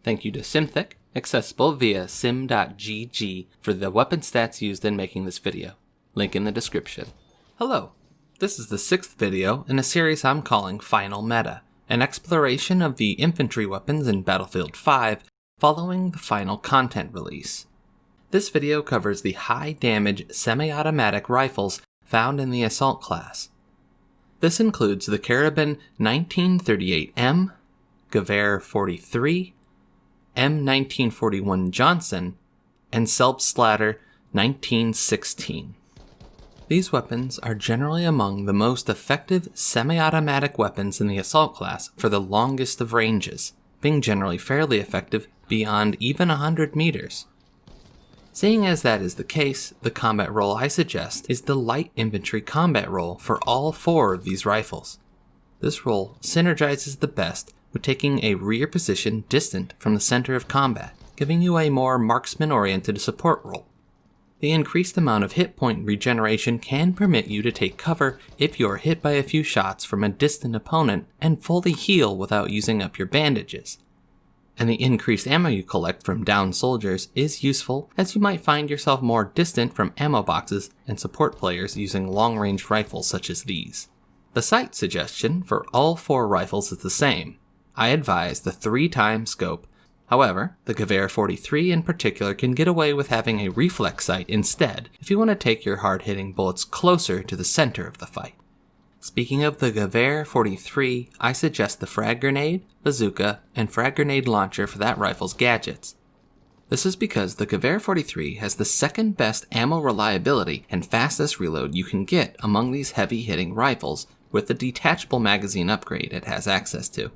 Thank you to Simthic, accessible via sim.gg for the weapon stats used in making this video. Link in the description. Hello, this is the 6th video in a series I'm calling Final Meta, an exploration of the infantry weapons in Battlefield 5 following the final content release. This video covers the high-damage semi-automatic rifles found in the Assault class. This includes the Karabin 1938M, Gewehr 43, M1941 Johnson, and Selbstlader 1916. These weapons are generally among the most effective semi-automatic weapons in the Assault class for the longest of ranges, being generally fairly effective beyond even 100 meters. Seeing as that is the case, the combat role I suggest is the light infantry combat role for all 4 of these rifles. This role synergizes the best with taking a rear position distant from the center of combat, giving you a more marksman-oriented support role. The increased amount of hit point regeneration can permit you to take cover if you are hit by a few shots from a distant opponent and fully heal without using up your bandages. And the increased ammo you collect from downed soldiers is useful, as you might find yourself more distant from ammo boxes and support players using long-range rifles such as these. The sight suggestion for all 4 rifles is the same. I advise the 3-time scope. However, the Gewehr 43 in particular can get away with having a reflex sight instead if you want to take your hard-hitting bullets closer to the center of the fight. Speaking of the Gewehr 43, I suggest the frag grenade, bazooka, and frag grenade launcher for that rifle's gadgets. This is because the Gewehr 43 has the second best ammo reliability and fastest reload you can get among these heavy-hitting rifles with the detachable magazine upgrade it has access to,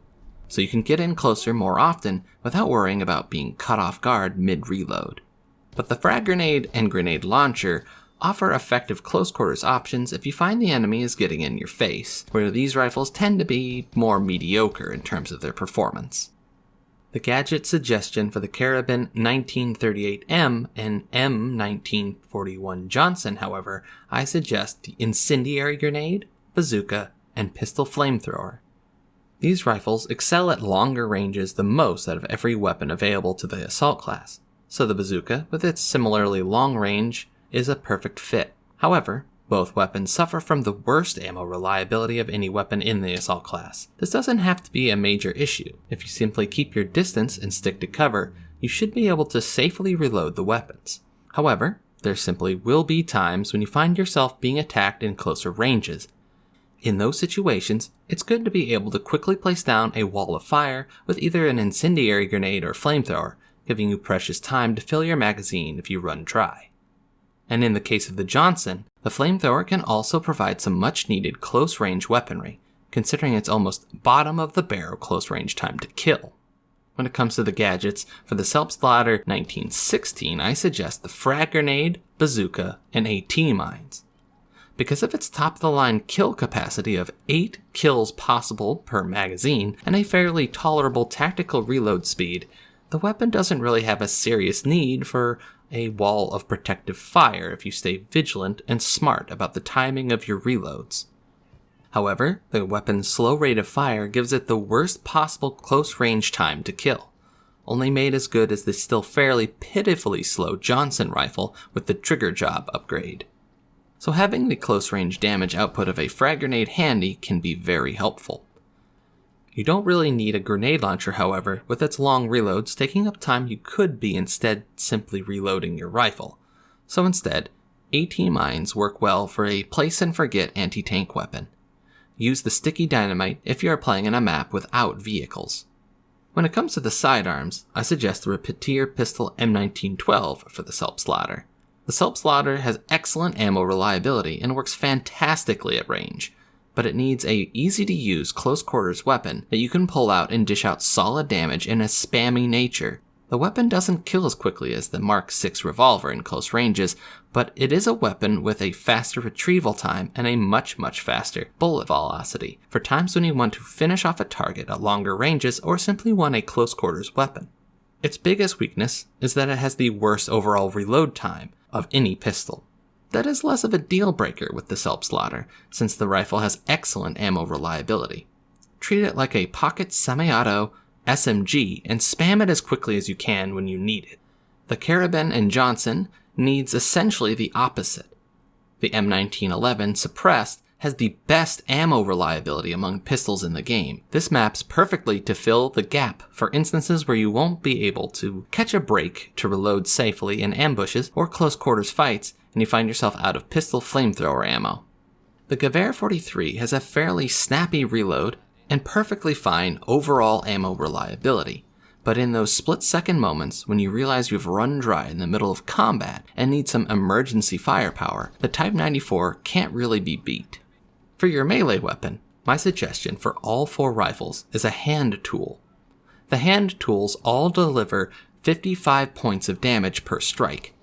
so you can get in closer more often without worrying about being caught off guard mid-reload. But the frag grenade and grenade launcher offer effective close-quarters options if you find the enemy is getting in your face, where these rifles tend to be more mediocre in terms of their performance. The gadget suggestion for the Karabin 1938M and M1941 Johnson, however, I suggest the incendiary grenade, bazooka, and pistol flamethrower. These rifles excel at longer ranges the most out of every weapon available to the Assault class, so the bazooka, with its similarly long range, is a perfect fit. However, both weapons suffer from the worst ammo reliability of any weapon in the Assault class. This doesn't have to be a major issue. If you simply keep your distance and stick to cover, you should be able to safely reload the weapons. However, there simply will be times when you find yourself being attacked in closer ranges. In those situations, it's good to be able to quickly place down a wall of fire with either an incendiary grenade or flamethrower, giving you precious time to fill your magazine if you run dry. And in the case of the Johnson, the flamethrower can also provide some much-needed close-range weaponry, considering its almost bottom-of-the-barrel close-range time to kill. When it comes to the gadgets, for the Selbstlader 1916, I suggest the frag grenade, bazooka, and AT mines. Because of its top-of-the-line kill capacity of 8 kills possible per magazine and a fairly tolerable tactical reload speed, the weapon doesn't really have a serious need for a wall of protective fire if you stay vigilant and smart about the timing of your reloads. However, the weapon's slow rate of fire gives it the worst possible close-range time to kill, only made as good as the still fairly pitifully slow Johnson rifle with the trigger job upgrade. So having the close-range damage output of a frag grenade handy can be very helpful. You don't really need a grenade launcher, however, with its long reloads taking up time you could be instead simply reloading your rifle. So instead, AT mines work well for a place-and-forget anti-tank weapon. Use the sticky dynamite if you are playing in a map without vehicles. When it comes to the sidearms, I suggest the Repeater pistol M1912 for the Selbstlader. The Selbstlader has excellent ammo reliability and works fantastically at range, but it needs a easy-to-use close-quarters weapon that you can pull out and dish out solid damage in a spammy nature. The weapon doesn't kill as quickly as the Mark VI revolver in close ranges, but it is a weapon with a faster retrieval time and a much faster bullet velocity for times when you want to finish off a target at longer ranges or simply want a close-quarters weapon. Its biggest weakness is that it has the worst overall reload time of any pistol. That is less of a deal breaker with the Selbstlader, since the rifle has excellent ammo reliability. Treat it like a pocket semi-auto SMG and spam it as quickly as you can when you need it. The Karabin and Johnson needs essentially the opposite. The M1911 Suppressed has the best ammo reliability among pistols in the game. This maps perfectly to fill the gap for instances where you won't be able to catch a break to reload safely in ambushes or close quarters fights and you find yourself out of pistol flamethrower ammo. The Gewehr 43 has a fairly snappy reload and perfectly fine overall ammo reliability. But in those split-second moments when you realize you've run dry in the middle of combat and need some emergency firepower, the Type 94 can't really be beat. For your melee weapon, my suggestion for all 4 rifles is a hand tool. The hand tools all deliver 55 points of damage per strike.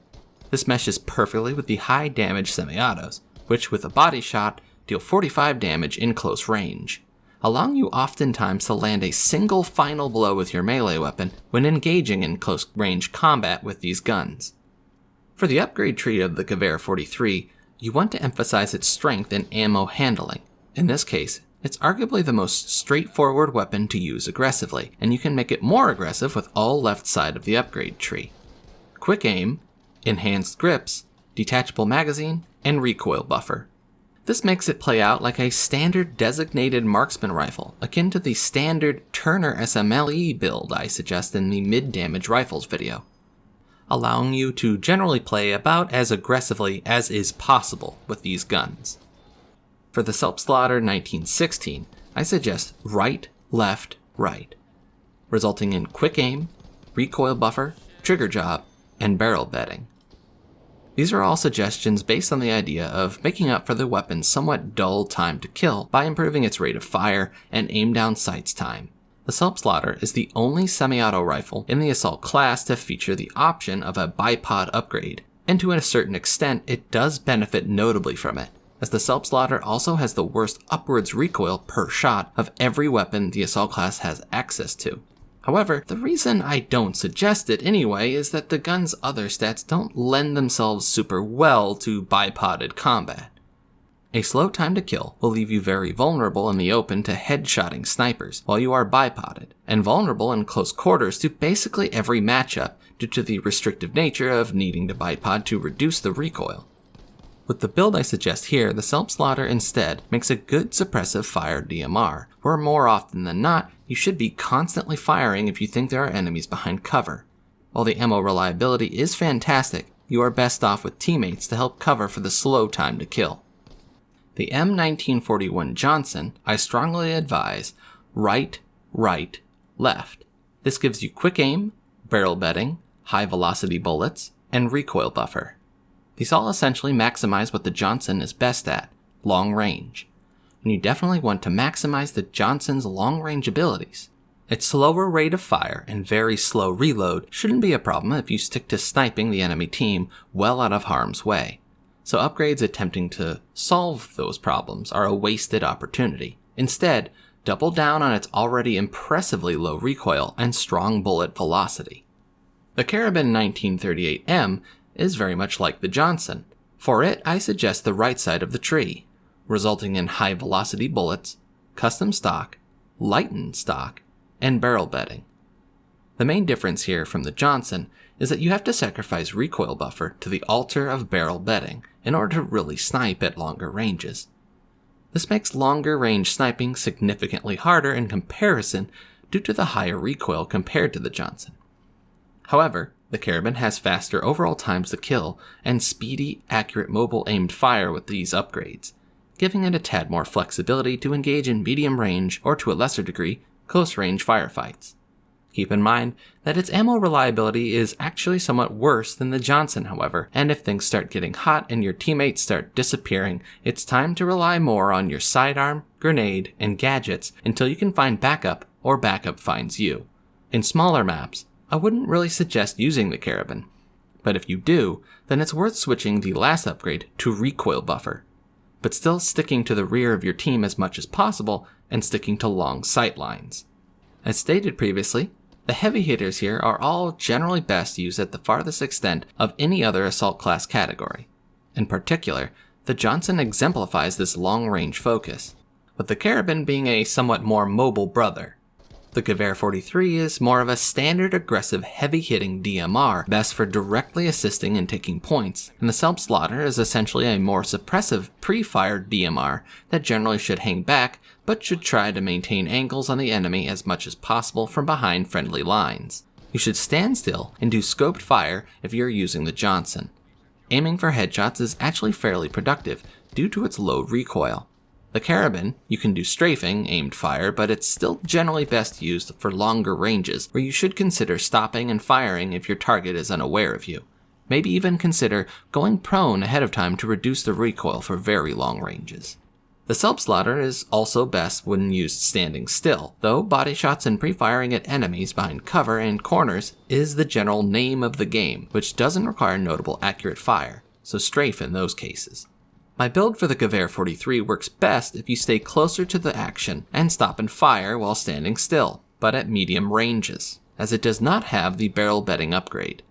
This meshes perfectly with the high damage semi-autos, which with a body shot deal 45 damage in close range, allowing you oftentimes to land a single final blow with your melee weapon when engaging in close range combat with these guns. For the upgrade tree of the Gewehr 43, you want to emphasize its strength in ammo handling. In this case, it's arguably the most straightforward weapon to use aggressively, and you can make it more aggressive with all left side of the upgrade tree. Quick aim, enhanced grips, detachable magazine, and recoil buffer. This makes it play out like a standard designated marksman rifle, akin to the standard Turner SMLE build I suggest in the mid-damage rifles video, allowing you to generally play about as aggressively as is possible with these guns. For the Selbstlader 1916, I suggest right, left, right, resulting in quick aim, recoil buffer, trigger job, and barrel bedding. These are all suggestions based on the idea of making up for the weapon's somewhat dull time to kill by improving its rate of fire and aim down sights time. The Selbstlader is the only semi-auto rifle in the assault class to feature the option of a bipod upgrade, and to a certain extent it does benefit notably from it, as the Selbstlader also has the worst upwards recoil per shot of every weapon the assault class has access to. However, the reason I don't suggest it anyway is that the gun's other stats don't lend themselves super well to bipoded combat. A slow time to kill will leave you very vulnerable in the open to headshotting snipers while you are bipoded, and vulnerable in close quarters to basically every matchup due to the restrictive nature of needing to bipod to reduce the recoil. With the build I suggest here, the Selbstlader instead makes a good suppressive fire DMR, where more often than not, you should be constantly firing if you think there are enemies behind cover. While the ammo reliability is fantastic, you are best off with teammates to help cover for the slow time to kill. The M1941 Johnson, I strongly advise right, right, left. This gives you quick aim, barrel bedding, high velocity bullets, and recoil buffer. These all essentially maximize what the Johnson is best at, long range. And you definitely want to maximize the Johnson's long range abilities. Its slower rate of fire and very slow reload shouldn't be a problem if you stick to sniping the enemy team well out of harm's way. So upgrades attempting to solve those problems are a wasted opportunity. Instead, double down on its already impressively low recoil and strong bullet velocity. The Karabin 1938M is very much like the Johnson. For it, I suggest the right side of the tree, resulting in high velocity bullets, custom stock, lightened stock, and barrel bedding. The main difference here from the Johnson is that you have to sacrifice recoil buffer to the altar of barrel bedding in order to really snipe at longer ranges. This makes longer range sniping significantly harder in comparison due to the higher recoil compared to the Johnson. However, the Karabin has faster overall times to kill and speedy, accurate mobile aimed fire with these upgrades, giving it a tad more flexibility to engage in medium range or to a lesser degree, close range firefights. Keep in mind that its ammo reliability is actually somewhat worse than the Johnson, however, and if things start getting hot and your teammates start disappearing, it's time to rely more on your sidearm, grenade, and gadgets until you can find backup or backup finds you. In smaller maps, I wouldn't really suggest using the Karabin, but if you do, then it's worth switching the last upgrade to recoil buffer, but still sticking to the rear of your team as much as possible and sticking to long sight lines. As stated previously, the heavy hitters here are all generally best used at the farthest extent of any other assault class category. In particular, the Johnson exemplifies this long-range focus, with the Karabin being a somewhat more mobile brother. The Gewehr 43 is more of a standard aggressive heavy-hitting DMR, best for directly assisting and taking points, and the Selbstlader is essentially a more suppressive pre-fired DMR that generally should hang back, but should try to maintain angles on the enemy as much as possible from behind friendly lines. You should stand still and do scoped fire if you're using the Johnson. Aiming for headshots is actually fairly productive due to its low recoil. The Karabin, you can do strafing, aimed fire, but it's still generally best used for longer ranges, where you should consider stopping and firing if your target is unaware of you. Maybe even consider going prone ahead of time to reduce the recoil for very long ranges. The Selbstlader is also best when used standing still, though body shots and pre-firing at enemies behind cover and corners is the general name of the game, which doesn't require notable accurate fire, so strafe in those cases. My build for the Gewehr 43 works best if you stay closer to the action and stop and fire while standing still, but at medium ranges, as it does not have the barrel bedding upgrade.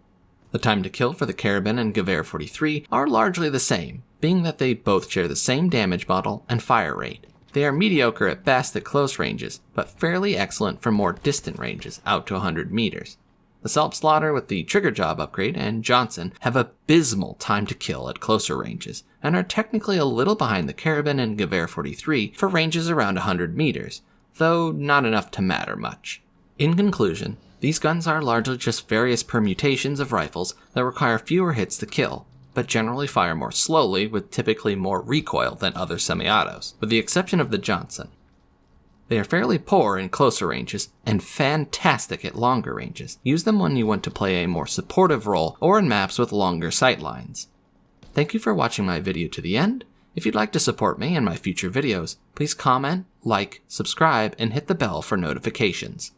The time to kill for the Karabin and Gewehr 43 are largely the same, being that they both share the same damage model and fire rate. They are mediocre at best at close ranges, but fairly excellent for more distant ranges, out to 100 meters. The Selbstlader with the trigger job upgrade and Johnson have abysmal time to kill at closer ranges, and are technically a little behind the Karabin and Gewehr 43 for ranges around 100 meters, though not enough to matter much. In conclusion, these guns are largely just various permutations of rifles that require fewer hits to kill, but generally fire more slowly with typically more recoil than other semi-autos, with the exception of the Johnson. They are fairly poor in closer ranges and fantastic at longer ranges. Use them when you want to play a more supportive role or in maps with longer sight lines. Thank you for watching my video to the end. If you'd like to support me and my future videos, please comment, like, subscribe, and hit the bell for notifications.